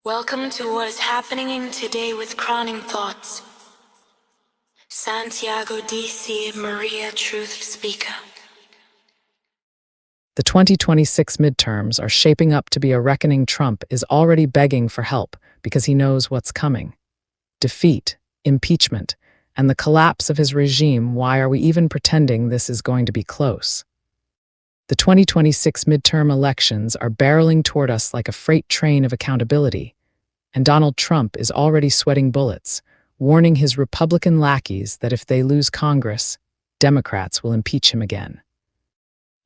Welcome to what is happening in today with crowning thoughts. Santiago DC Maria Truth Speaker. The 2026 midterms are shaping up to be a reckoning. Trump is already begging for help because he knows what's coming. Defeat, impeachment, and the collapse of his regime. Why are we even pretending this is going to be close? The 2026 midterm elections are barreling toward us like a freight train of accountability, and Donald Trump is already sweating bullets, warning his Republican lackeys that if they lose Congress, Democrats will impeach him again.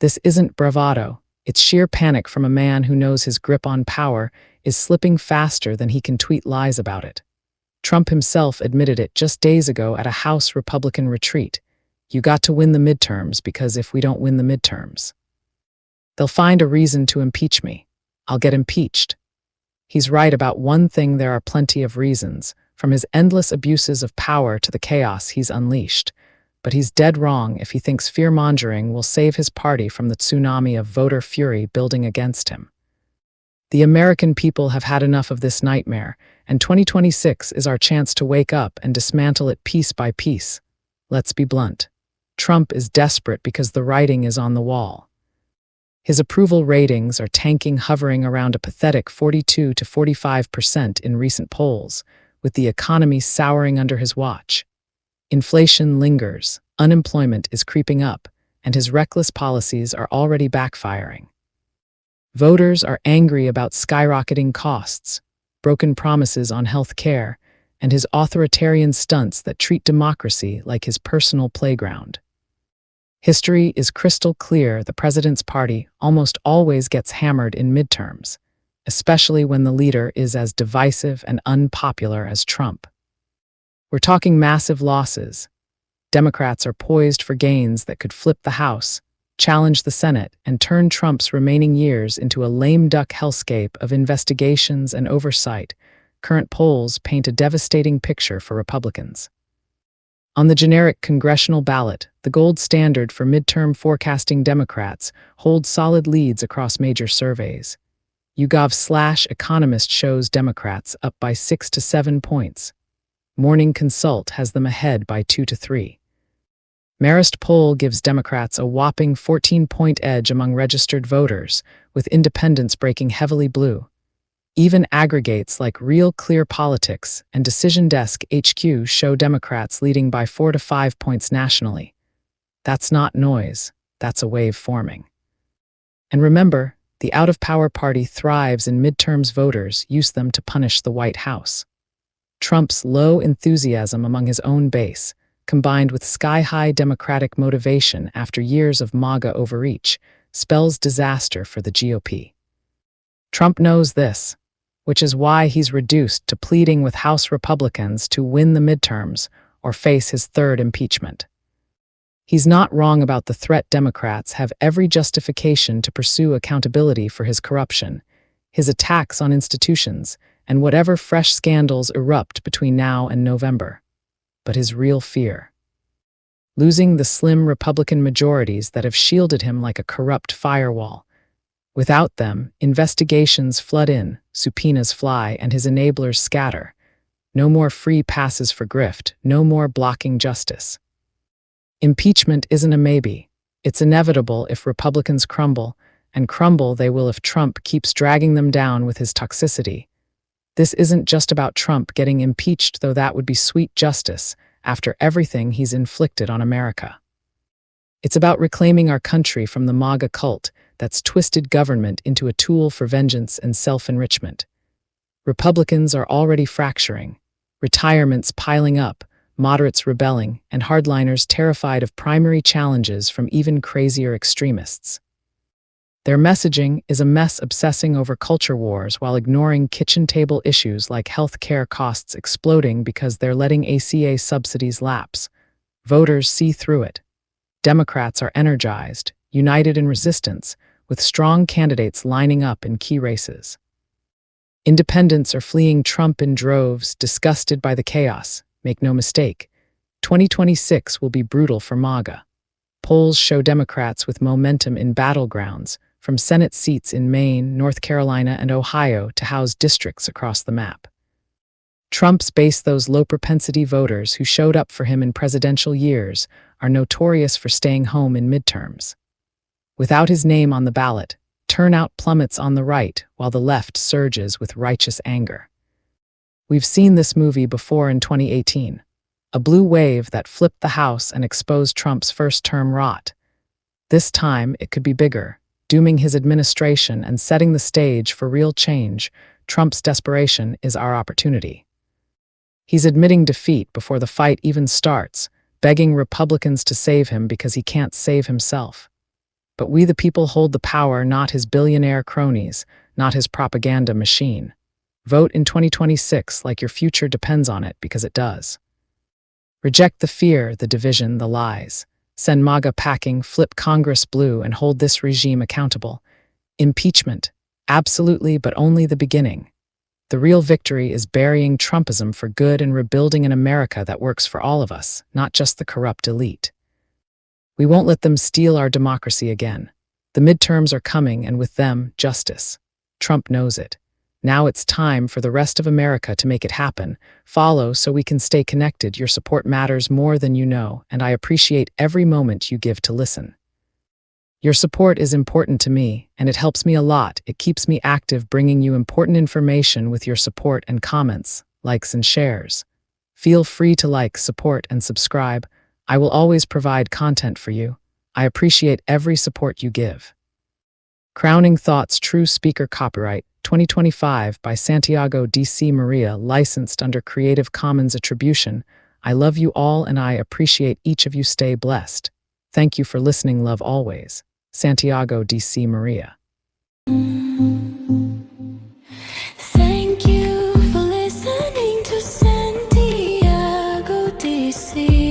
This isn't bravado, it's sheer panic from a man who knows his grip on power is slipping faster than he can tweet lies about it. Trump himself admitted it just days ago at a House Republican retreat. You got to win the midterms, because if we don't win the midterms, they'll find a reason to impeach me. I'll get impeached. He's right about one thing: there are plenty of reasons, from his endless abuses of power to the chaos he's unleashed. But he's dead wrong if he thinks fear-mongering will save his party from the tsunami of voter fury building against him. The American people have had enough of this nightmare, and 2026 is our chance to wake up and dismantle it piece by piece. Let's be blunt. Trump is desperate because the writing is on the wall. His approval ratings are tanking, hovering around a pathetic 42 to 45% in recent polls, with the economy souring under his watch. Inflation lingers, unemployment is creeping up, and his reckless policies are already backfiring. Voters are angry about skyrocketing costs, broken promises on health care, and his authoritarian stunts that treat democracy like his personal playground. History is crystal clear: the president's party almost always gets hammered in midterms, especially when the leader is as divisive and unpopular as Trump. We're talking massive losses. Democrats are poised for gains that could flip the House, challenge the Senate, and turn Trump's remaining years into a lame duck hellscape of investigations and oversight. Current polls paint a devastating picture for Republicans. On the generic congressional ballot, the gold standard for midterm forecasting, Democrats hold solid leads across major surveys. YouGov/Economist shows Democrats up by 6 to 7 points. Morning Consult has them ahead by 2 to 3. Marist poll gives Democrats a whopping 14-point edge among registered voters, with independents breaking heavily blue. Even aggregates like Real Clear Politics and Decision Desk HQ show Democrats leading by 4 to 5 points nationally. That's not noise, that's a wave forming. And remember, the out-of-power party thrives in midterms. Voters use them to punish the White House. Trump's low enthusiasm among his own base, combined with sky-high Democratic motivation after years of MAGA overreach, spells disaster for the GOP. Trump knows this, which is why he's reduced to pleading with House Republicans to win the midterms or face his third impeachment. He's not wrong about the threat. Democrats have every justification to pursue accountability for his corruption, his attacks on institutions, and whatever fresh scandals erupt between now and November. But his real fear: losing the slim Republican majorities that have shielded him like a corrupt firewall. Without them, investigations flood in, subpoenas fly, and his enablers scatter. No more free passes for grift, no more blocking justice. Impeachment isn't a maybe. It's inevitable if Republicans crumble, and crumble they will if Trump keeps dragging them down with his toxicity. This isn't just about Trump getting impeached, though that would be sweet justice after everything he's inflicted on America. It's about reclaiming our country from the MAGA cult that's twisted government into a tool for vengeance and self-enrichment. Republicans are already fracturing, retirements piling up, moderates rebelling, and hardliners terrified of primary challenges from even crazier extremists. Their messaging is a mess, obsessing over culture wars while ignoring kitchen table issues like health care costs exploding because they're letting ACA subsidies lapse. Voters see through it. Democrats are energized, united in resistance, with strong candidates lining up in key races. Independents are fleeing Trump in droves, disgusted by the chaos. Make no mistake, 2026 will be brutal for MAGA. Polls show Democrats with momentum in battlegrounds, from Senate seats in Maine, North Carolina, and Ohio to house districts across the map. Trump's base, those low-propensity voters who showed up for him in presidential years, are notorious for staying home in midterms. Without his name on the ballot, turnout plummets on the right while the left surges with righteous anger. We've seen this movie before in 2018, a blue wave that flipped the House and exposed Trump's first-term rot. This time, it could be bigger, dooming his administration and setting the stage for real change. Trump's desperation is our opportunity. He's admitting defeat before the fight even starts, begging Republicans to save him because he can't save himself. But we the people hold the power, not his billionaire cronies, not his propaganda machine. Vote in 2026 like your future depends on it, because it does. Reject the fear, the division, the lies. Send MAGA packing, flip Congress blue, and hold this regime accountable. Impeachment. Absolutely, but only the beginning. The real victory is burying Trumpism for good and rebuilding an America that works for all of us, not just the corrupt elite. We won't let them steal our democracy again. The midterms are coming, and with them, justice. Trump knows it. Now it's time for the rest of America to make it happen. Follow so we can stay connected. Your support matters more than you know, and I appreciate every moment you give to listen. Your support is important to me, and it helps me a lot. It keeps me active, bringing you important information with your support and comments, likes and shares. Feel free to like, support, and subscribe. I will always provide content for you. I appreciate every support you give. Crowning Thoughts, True Speaker, copyright 2025 by Santiago D.C. Maria, licensed under Creative Commons Attribution. I love you all and I appreciate each of you. Stay blessed. Thank you for listening. Love always. Santiago D.C. Maria. Thank you for listening to Santiago DC.